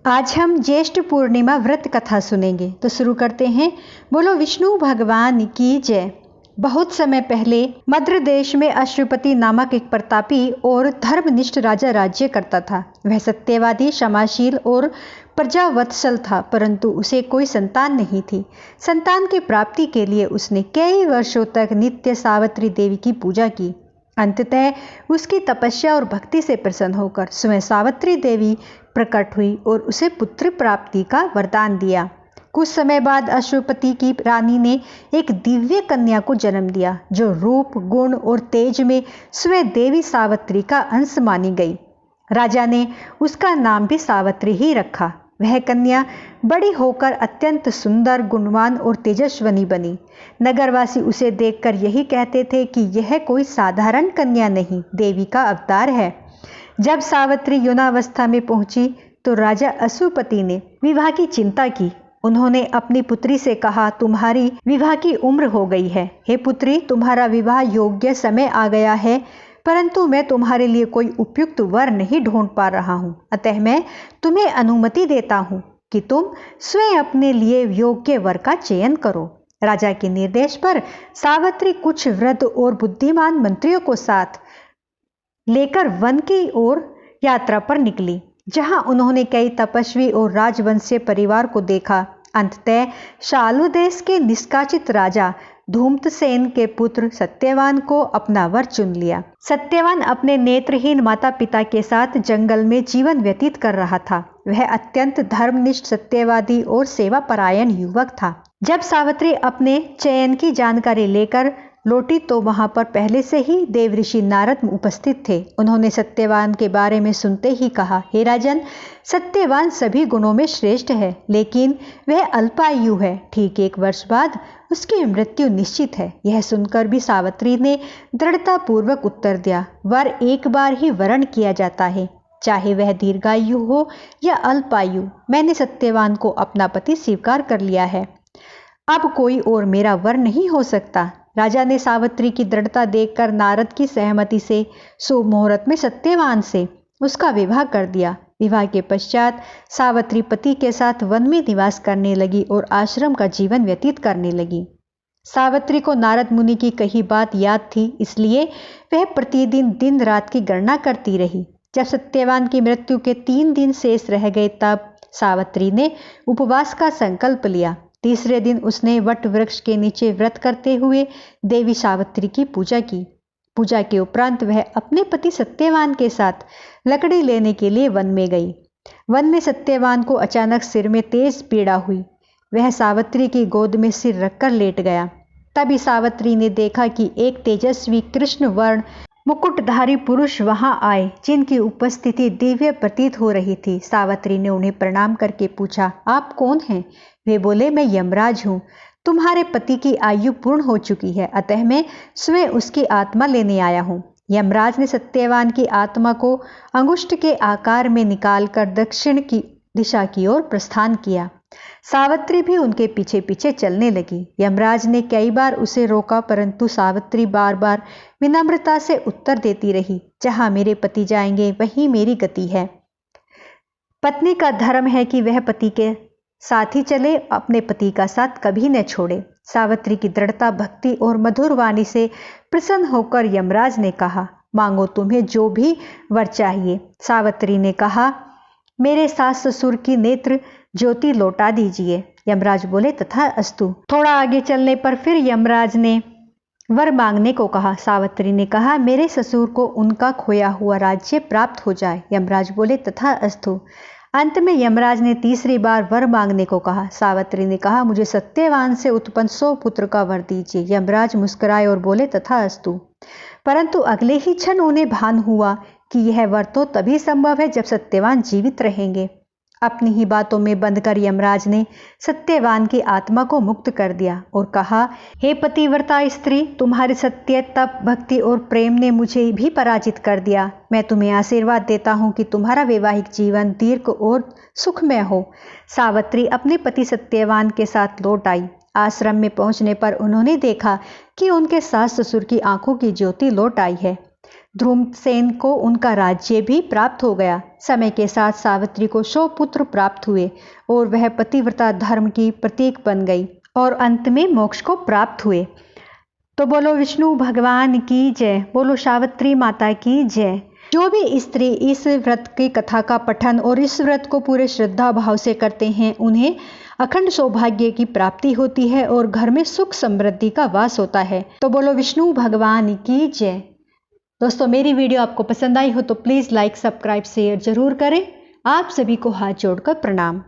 आज हम ज्येष्ठ पूर्णिमा व्रत कथा सुनेंगे। तो शुरू करते हैं। बोलो विष्णु भगवान की जय। बहुत समय पहले मद्र देश में अश्वपति नामक एक प्रतापी और धर्मनिष्ठ राजा राज्य करता था। वह सत्यवादी, क्षमाशील और प्रजावत्सल था, परंतु उसे कोई संतान नहीं थी। संतान की प्राप्ति के लिए उसने कई वर्षों तक नित्य सावित्री देवी की पूजा की। अंततः उसकी तपस्या और भक्ति से प्रसन्न होकर स्वयं सावित्री देवी प्रकट हुई और उसे पुत्र प्राप्ति का वरदान दिया। कुछ समय बाद अश्वपति की रानी ने एक दिव्य कन्या को जन्म दिया, जो रूप, गुण और तेज में स्वयं देवी सावित्री का अंश मानी गई। राजा ने उसका नाम भी सावित्री ही रखा। वह कन्या बड़ी होकर अत्यंत सुंदर, गुणवान और तेजस्विनी बनी। नगरवासी उसे देखकर यही कहते थे कि यह कोई साधारण कन्या नहीं, देवी का अवतार है। जब सावित्री यौनावस्था में पहुंची तो राजा अश्वपति ने विवाह की चिंता की। उन्होंने अपनी पुत्री से कहा, तुम्हारी विवाह की उम्र हो गई है। हे पुत्री, तुम्हारा विवाह योग्य समय आ गया है, परंतु मैं तुम्हारे लिए कोई उपयुक्त वर नहीं ढूंढ पा रहा हूँ। अतः मैं तुम्हें अनुमति देता हूँ कि तुम स्वयं अपने लिए योग्य वर का चयन करो। राजा के निर्देश पर सावित्री कुछ वृद्ध और बुद्धिमान मंत्रियों को साथ लेकर वन की ओर यात्रा पर निकली, जहां उन्होंने कई तपस्वी और राजवंशीय परिवार को देखा। अंततः शाल्व देश के निष्कासित राजा धूम्रसेन के पुत्र सत्यवान को अपना वर चुन लिया। सत्यवान अपने नेत्रहीन माता पिता के साथ जंगल में जीवन व्यतीत कर रहा था। वह अत्यंत धर्मनिष्ठ, सत्यवादी और सेवापरायण युवक था। जब सावित्री अपने चयन की जानकारी लेकर लौटी तो वहां पर पहले से ही देवऋषि नारद उपस्थित थे। उन्होंने सत्यवान के बारे में सुनते ही कहा, हे राजन, सत्यवान सभी गुणों में श्रेष्ठ है, लेकिन वह अल्पायु है। ठीक 1 वर्ष बाद उसकी मृत्यु निश्चित है। यह सुनकर भी सावित्री ने दृढ़ता पूर्वक उत्तर दिया, वर एक बार ही वरण किया जाता है, चाहे वह दीर्घायु हो या अल्पायु। मैंने सत्यवान को अपना पति स्वीकार कर लिया है। अब कोई और मेरा वर नहीं हो सकता। राजा ने सावित्री की दृढ़ता देखकर नारद की सहमति से शुभ मुहूर्त में सत्यवान से उसका विवाह कर दिया। विवाह के पश्चात सावित्री पति के साथ वन में निवास करने लगी और आश्रम का जीवन व्यतीत करने लगी। सावित्री को नारद मुनि की कही बात याद थी, इसलिए वह प्रतिदिन दिन रात की गणना करती रही। जब सत्यवान की मृत्यु के 3 दिन शेष रह गए तब सावित्री ने उपवास का संकल्प लिया। तीसरे दिन उसने वट वृक्ष के नीचे व्रत करते हुए देवी सावित्री की पूजा की। पूजा के उपरांत वह अपने पति सत्यवान के साथ लकड़ी लेने के लिए वन में गई। वन में सत्यवान को अचानक सिर में तेज पीड़ा हुई। वह सावित्री की गोद में सिर रखकर लेट गया। तभी सावित्री ने देखा कि एक तेजस्वी कृष्ण वर्ण मुकुटधारी पुरुष वहां आए, जिनकी उपस्थिति दिव्य प्रतीत हो रही थी। सावित्री ने उन्हें प्रणाम करके पूछा, आप कौन हैं? वे बोले, मैं यमराज हूँ। तुम्हारे पति की आयु पूर्ण हो चुकी है, अतः मैं स्वयं उसकी आत्मा लेने आया हूँ। यमराज ने सत्यवान की आत्मा को अंगुष्ठ के आकार में निकालकर दक्षिण की दिशा की ओर प्रस्थान किया। सावित्री भी उनके पीछे पीछे चलने लगी। यमराज ने कई बार उसे रोका, परंतु सावित्री बार बार विनम्रता से उत्तर देती रही, जहां मेरे पति जाएंगे वहीं मेरी गति है। पत्नी का धर्म है कि वह पति के साथ ही चले, अपने पति का साथ कभी न छोड़े। सावित्री की दृढ़ता, भक्ति और मधुर वाणी से प्रसन्न होकर यमराज ने कहा, मांगो, तुम्हें जो भी वर चाहिए। सावित्री ने कहा, मेरे सास ससुर की नेत्र ज्योति लौटा दीजिए। यमराज बोले, तथा अस्तु। थोड़ा आगे चलने पर फिर यमराज ने वर मांगने को कहा। सावित्री ने कहा, मेरे ससुर को उनका खोया हुआ राज्य प्राप्त हो जाए। यमराज बोले, तथा अस्तु। अंत में यमराज ने तीसरी बार वर मांगने को कहा। सावित्री ने कहा, मुझे सत्यवान से उत्पन्न 100 पुत्र का वर दीजिए। यमराज मुस्कुराए और बोले, तथा अस्तु। परंतु अगले ही क्षण उन्हें भान हुआ कि यह वर तो तभी संभव है जब सत्यवान जीवित रहेंगे। अपनी ही बातों में बंधकर यमराज ने सत्यवान की आत्मा को मुक्त कर दिया और कहा, हे पतिव्रता स्त्री, तुम्हारे सत्य, तप, भक्ति और प्रेम ने मुझे भी पराजित कर दिया। मैं तुम्हें आशीर्वाद देता हूँ कि तुम्हारा वैवाहिक जीवन दीर्घ और सुखमय हो। सावित्री अपने पति सत्यवान के साथ लौट आई। आश्रम में पहुंचने पर उन्होंने देखा कि उनके सास ससुर की आंखों की ज्योति लौट आई है। ध्रुमसेन को उनका राज्य भी प्राप्त हो गया। समय के साथ सावित्री को 100 पुत्र प्राप्त हुए और वह पतिव्रता धर्म की प्रतीक बन गई और अंत में मोक्ष को प्राप्त हुए। तो बोलो विष्णु भगवान की जय, बोलो सावित्री माता की जय। जो भी स्त्री इस व्रत की कथा का पठन और इस व्रत को पूरे श्रद्धा भाव से करते हैं, उन्हें अखंड सौभाग्य की प्राप्ति होती है और घर में सुख समृद्धि का वास होता है। तो बोलो विष्णु भगवान की जय। दोस्तों, मेरी वीडियो आपको पसंद आई हो तो प्लीज़ लाइक, सब्सक्राइब, शेयर जरूर करें। आप सभी को हाथ जोड़कर प्रणाम।